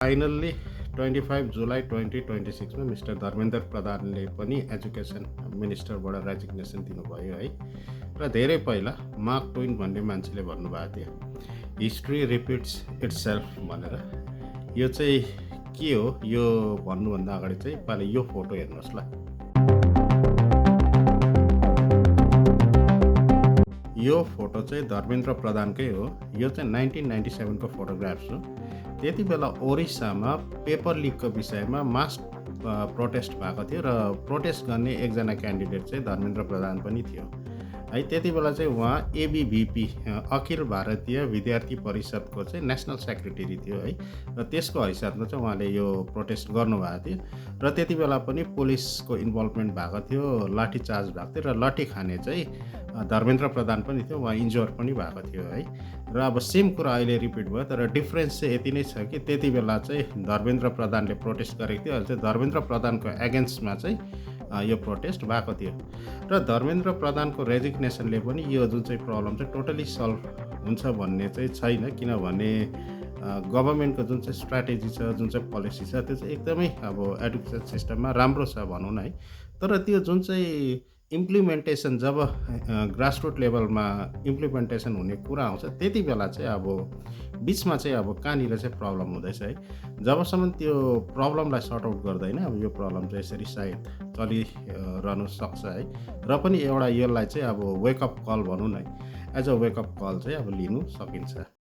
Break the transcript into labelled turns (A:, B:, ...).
A: Finally 25 जुलाई 2026 मा mister Dharmendra प्रधानले पनि एजुकेसन मिनिस्टरबाट रेजिग्नेसन दिनुभयो है। र धेरै पहिला मार्क ट्वेन भन्ने मान्छेले भन्नुभएको थियो, हिस्ट्री रिपिट्स इट्सेल्फ भनेर। यो चाहिँ के हो यो भन्नुभन्दा अगाडि चाहिँ पहिला यो फोटो हेर्नुहोस् ल। यो फोटो चाहिँ धर्मेन्द्र प्रधानकै हो। यो चाहिँ 1997 को फोटोग्राफ्स हो। त्यति बेला ओडिसामा पेपर लिकको विषयमा मास प्रोटेस्ट भएको थियो र प्रोटेस्ट गर्ने एकजना क्यान्डिडेट चाहिँ धर्मेन्द्र प्रधान पनि थियो है। त्यति बेला चाहिँ उहाँ एबीभिपी अखिल भारतीय विद्यार्थी परिषदको चाहिँ नेसनल सेक्रेटरी थियो है। र त्यसको हैसियतमा चाहिँ उहाँले यो प्रोटेस्ट गर्नुभएको थियो र त्यति बेला पनि पुलिसको इन्भल्भमेन्ट भएको थियो, लाठीचार्ज भएको थियो र लट्ठी खाने चाहिँ धर्मेन्द्र प्रधान पनि थियो, उहाँ इन्जोर पनि भएको थियो है। र अब सेम कुरा अहिले रिपिट भयो, तर डिफ्रेन्स चाहिँ यति नै छ कि त्यति बेला चाहिँ धर्मेन्द्र प्रधानले प्रोटेस्ट गरेको थियो, अहिले चाहिँ धर्मेन्द्र प्रधानको एगेन्स्टमा चाहिँ यो प्रोटेस्ट भएको थियो। र धर्मेन्द्र प्रधानको रेजिग्नेसनले पनि यो जुन चाहिँ प्रब्लम चाहिँ टोटली सल्भ हुन्छ भन्ने चाहिँ छैन, किनभने गभर्मेन्टको जुन चाहिँ स्ट्राटेजी छ, जुन चाहिँ पोलिसी छ, त्यो चाहिँ एकदमै अब एडुकेसन सिस्टममा राम्रो छ भनौँ न है। तर त्यो जुन चाहिँ इम्प्लिमेन्टेसन, जब ग्रासरुट लेभलमा इम्प्लिमेन्टेसन हुने कुरा आउँछ त्यति बेला चाहिँ अब बिचमा चाहिँ अब कहाँनिर चाहिँ प्रब्लम हुँदैछ है। जबसम्म त्यो प्रब्लमलाई सर्ट आउट गर्दैन, अब यो प्रब्लम चाहिँ यसरी सायद चलिरहनु सक्छ है। र पनि एउटा यसलाई चाहिँ अब वेकअप कल भनौँ न, एज अ वेकअप कल चाहिँ अब लिनु सकिन्छ।